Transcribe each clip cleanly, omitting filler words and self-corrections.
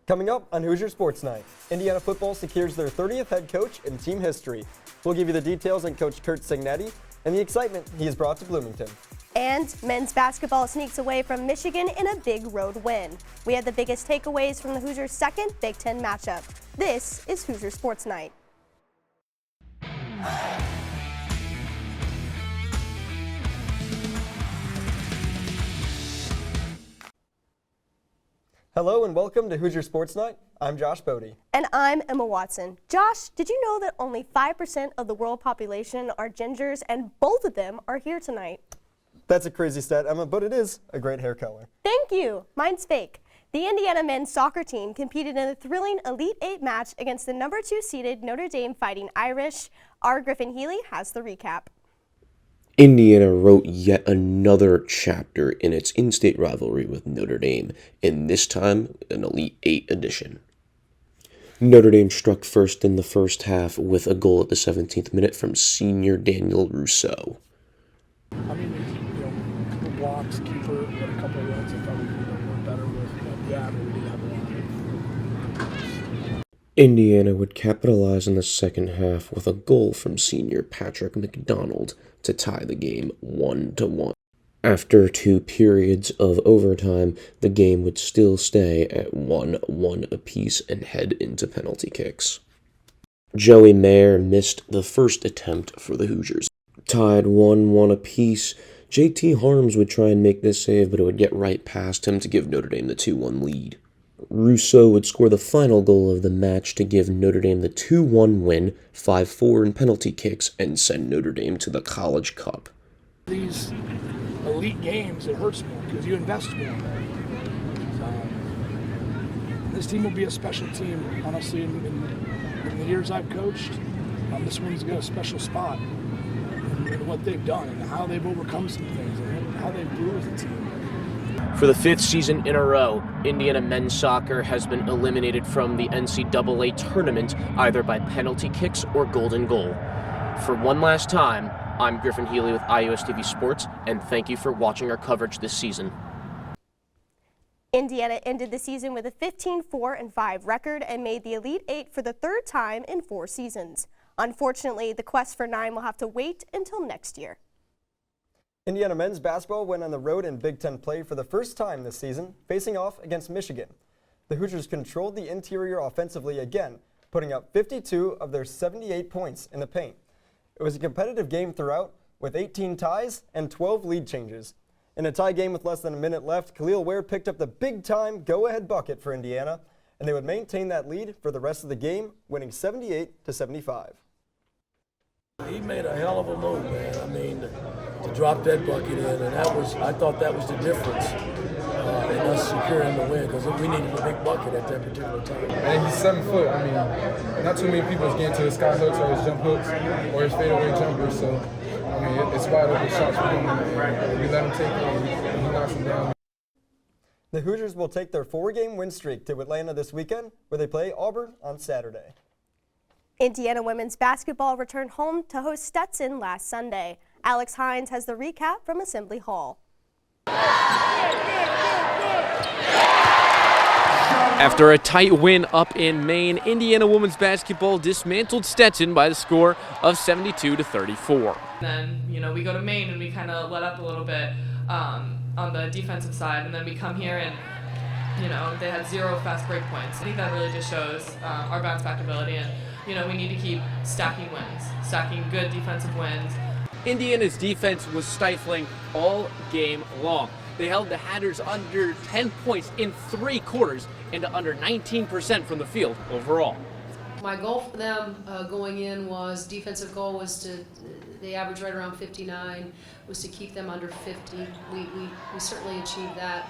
Coming up on Hoosier Sports Night, Indiana football secures their 30th head coach in team history. We'll give you the details on Coach Curt Cignetti and the excitement he has brought to Bloomington. And men's basketball sneaks away from Michigan in a big road win. We had the biggest takeaways from the Hoosiers' second Big Ten matchup. This is Hoosier Sports Night. Hello and welcome to Hoosier Sports Night. I'm Josh Bode. And I'm Emma Watson. Josh, did you know that only 5% of the world population are gingers, and both of them are here tonight? That's a crazy stat, Emma, but it is a great hair color. Thank you. Mine's fake. The Indiana men's soccer team competed in a thrilling Elite 8 match against the number 2 seeded Notre Dame Fighting Irish. Our Griffin Healy has the recap. Indiana wrote yet another chapter in its in-state rivalry with Notre Dame, and this time an Elite 8 edition. Notre Dame struck first in the first half with a goal at the 17th minute from senior Daniel Rousseau. I mean, a couple blocks, keeper, a couple of runs. I thought we were better with, but yeah, we did have a lot. Indiana would capitalize in the second half with a goal from senior Patrick McDonald to tie the game 1-1. After 2 periods of overtime, the game would still stay at 1-1 apiece and head into penalty kicks. Joey Mayer missed the first attempt for the Hoosiers. Tied 1-1 apiece, JT Harms would try and make this save, but it would get right past him to give Notre Dame the 2-1 lead. Rousseau would score the final goal of the match to give Notre Dame the 2-1 win, 5-4 in penalty kicks, and send Notre Dame to the College Cup. These elite games, it hurts more because you invest more. This team will be a special team, honestly, in the years I've coached. This one's got a special spot in what they've done and how they've overcome some things and how they grew as a team. For the 5th season in a row, Indiana men's soccer has been eliminated from the NCAA tournament either by penalty kicks or golden goal. For one last time, I'm Griffin Healy with IUSTV Sports, and thank you for watching our coverage this season. Indiana ended the season with a 15-4-5 record and made the Elite 8 for the 3rd time in 4 seasons. Unfortunately, the quest for 9 will have to wait until next year. Indiana men's basketball went on the road in Big Ten play for the first time this season, facing off against Michigan. The Hoosiers controlled the interior offensively again, putting up 52 of their 78 points in the paint. It was a competitive game throughout, with 18 ties and 12 lead changes. In a tie game with less than a minute left, Khalil Ware picked up the big-time go-ahead bucket for Indiana, and they would maintain that lead for the rest of the game, winning 78-75. He made a hell of a move, man. I mean, to drop that bucket in, and I thought that was the difference in us securing the win, because we needed a big bucket at that particular time. And he's 7 foot. I mean, not too many people is getting to his sky hooks or his jump hooks or his fadeaway jumpers. So, I mean, it's wide open shots for him. And we let him take it, and he knocks them down. The Hoosiers will take their 4-game win streak to Atlanta this weekend, where they play Auburn on Saturday. Indiana women's basketball returned home to host Stetson last Sunday. Alex Hines has the recap from Assembly Hall. After a tight win up in Maine, Indiana women's basketball dismantled Stetson by the score of 72-34. Then, we go to Maine and we kind of let up a little bit on the defensive side, and then we come here and they had 0 fast break points. I think that really just shows our bounce back ability, and we need to keep stacking wins, stacking good defensive wins. Indiana's defense was stifling all game long. They held the Hatters under 10 points in 3 quarters and to under 19% from the field overall. My goal for them going in was, defensive goal was to, they average right around 59, was to keep them under 50. We certainly achieved that.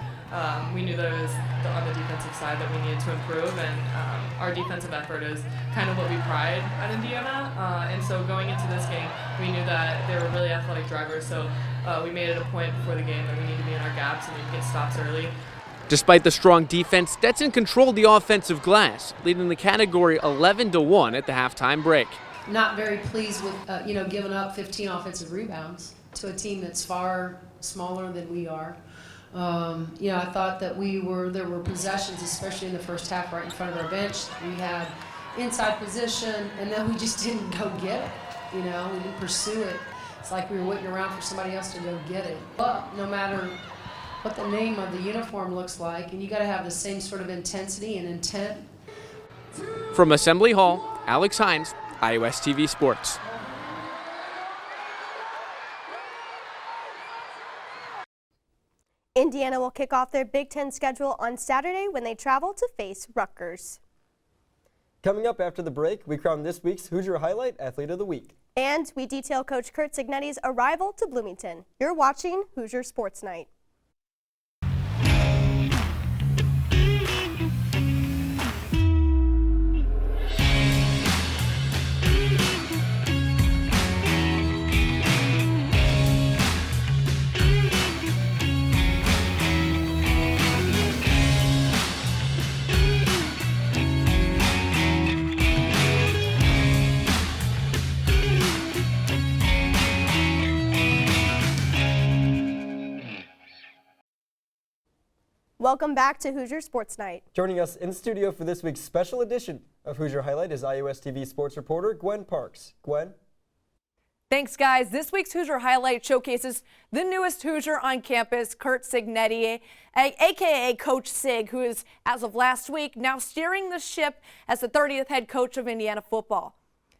We knew that it was on the defensive side that we needed to improve, and our defensive effort is kind of what we pride at Indiana. And so going into this game, we knew that they were really athletic drivers, so we made it a point before the game that we need to be in our gaps and we need to get stops early. Despite the strong defense, Stetson controlled the offensive glass, leading the category 11-1 at the halftime break. Not very pleased with, giving up 15 offensive rebounds to a team that's far smaller than we are. I thought that there were possessions, especially in the first half, right in front of our bench. We had inside position, and then we just didn't go get it. We didn't pursue it. It's like we were waiting around for somebody else to go get it. But no matter what the name of the uniform looks like, and you got to have the same sort of intensity and intent. From Assembly Hall, Alex Hines, IUSTV Sports. Indiana will kick off their Big Ten schedule on Saturday when they travel to face Rutgers. Coming up after the break, we crown this week's Hoosier Highlight Athlete of the Week. And we detail Coach Curt Cignetti's arrival to Bloomington. You're watching Hoosier Sports Nite. Welcome back to Hoosier Sports Nite. Joining us in studio for this week's special edition of Hoosier Highlight is IUSTV sports reporter Gwen Parks. Gwen? Thanks, guys. This week's Hoosier Highlight showcases the newest Hoosier on campus, Curt Cignetti, a.k.a. Coach Sig, who is, as of last week, now steering the ship as the 30th head coach of Indiana football.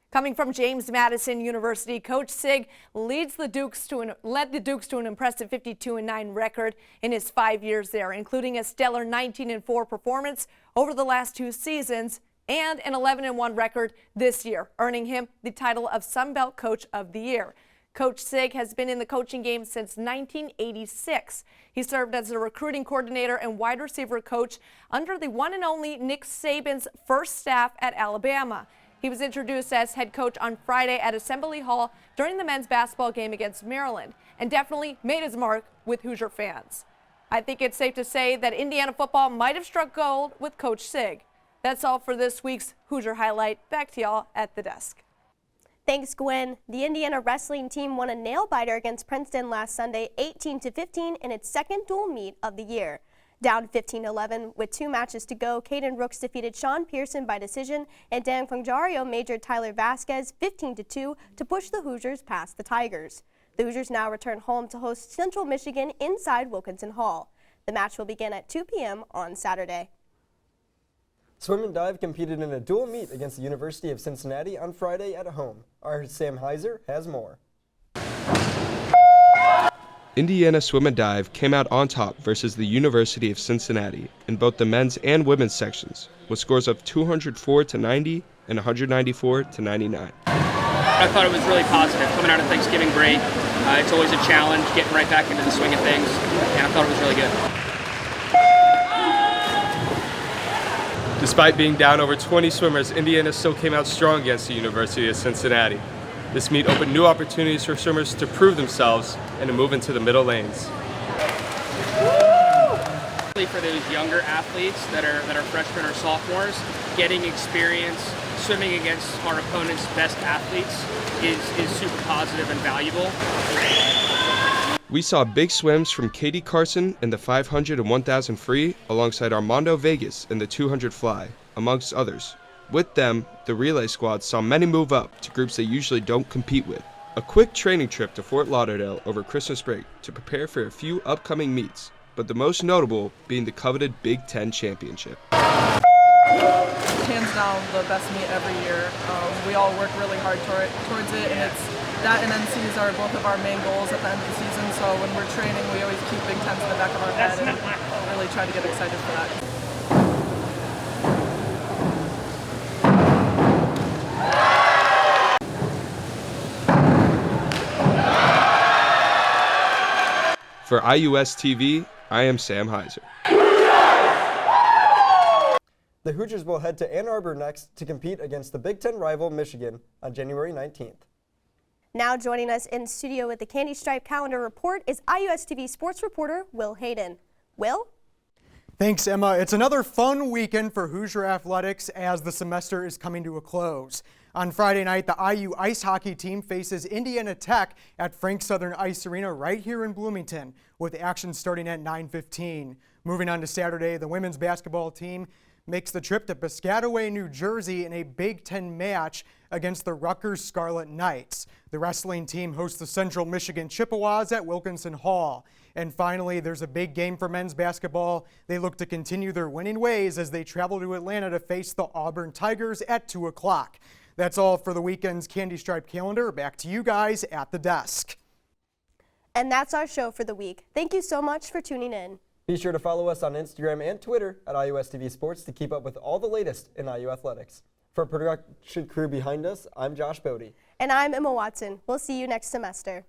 Coming from James Madison University, Coach Sig led the Dukes to an impressive 52-9 record in his 5 years there, including a stellar 19-4 performance over the last 2 seasons and an 11-1 record this year, earning him the title of Sun Belt Coach of the Year. Coach Sig has been in the coaching game since 1986. He served as a recruiting coordinator and wide receiver coach under the one and only Nick Saban's first staff at Alabama. He was introduced as head coach on Friday at Assembly Hall during the men's basketball game against Maryland and definitely made his mark with Hoosier fans. I think it's safe to say that Indiana football might have struck gold with Coach Sig. That's all for this week's Hoosier Highlight. Back to y'all at the desk. Thanks, Gwen. The Indiana wrestling team won a nail-biter against Princeton last Sunday, 18-15 in its second dual meet of the year. Down 15-11 with 2 matches to go, Caden Rooks defeated Sean Pearson by decision, and Dan Fangario majored Tyler Vasquez 15-2 to push the Hoosiers past the Tigers. The Hoosiers now return home to host Central Michigan inside Wilkinson Hall. The match will begin at 2 p.m. on Saturday. Swim and dive competed in a dual meet against the University of Cincinnati on Friday at home. Our Sam Heiser has more. Indiana Swim and Dive came out on top versus the University of Cincinnati in both the men's and women's sections, with scores of 204-90 and 194-99. I thought it was really positive. Coming out of Thanksgiving break, it's always a challenge, getting right back into the swing of things, and I thought it was really good. Despite being down over 20 swimmers, Indiana still came out strong against the University of Cincinnati. This meet opened new opportunities for swimmers to prove themselves and to move into the middle lanes. For those younger athletes that are freshmen or sophomores, getting experience swimming against our opponent's best athletes is super positive and valuable. We saw big swims from Katie Carson in the 500 and 1000 free alongside Armando Vegas in the 200 fly, amongst others. With them, the relay squad saw many move up to groups they usually don't compete with. A quick training trip to Fort Lauderdale over Christmas break to prepare for a few upcoming meets, but the most notable being the coveted Big Ten Championship. Hands down the best meet every year. We all work really hard towards it, and it's that and NCs are both of our main goals at the end of the season, so when we're training we always keep Big Tens in the back of our head and really try to get excited for that. For IUSTV, I am Sam Heiser. The Hoosiers will head to Ann Arbor next to compete against the Big Ten rival Michigan on January 19th. Now joining us in studio with the Candy Stripe Calendar Report is IUSTV sports reporter Will Hayden. Will? Thanks, Emma. It's another fun weekend for Hoosier athletics as the semester is coming to a close. On Friday night, the IU ice hockey team faces Indiana Tech at Frank Southern Ice Arena right here in Bloomington, with action starting at 9:15. Moving on to Saturday, the women's basketball team makes the trip to Piscataway, New Jersey in a Big Ten match against the Rutgers Scarlet Knights. The wrestling team hosts the Central Michigan Chippewas at Wilkinson Hall. And finally, there's a big game for men's basketball. They look to continue their winning ways as they travel to Atlanta to face the Auburn Tigers at 2 o'clock. That's all for the weekend's Candy Stripe calendar. Back to you guys at the desk. And that's our show for the week. Thank you so much for tuning in. Be sure to follow us on Instagram and Twitter at IUSTV Sports to keep up with all the latest in IU athletics. For production crew behind us, I'm Josh Bode. And I'm Emma Watson. We'll see you next semester.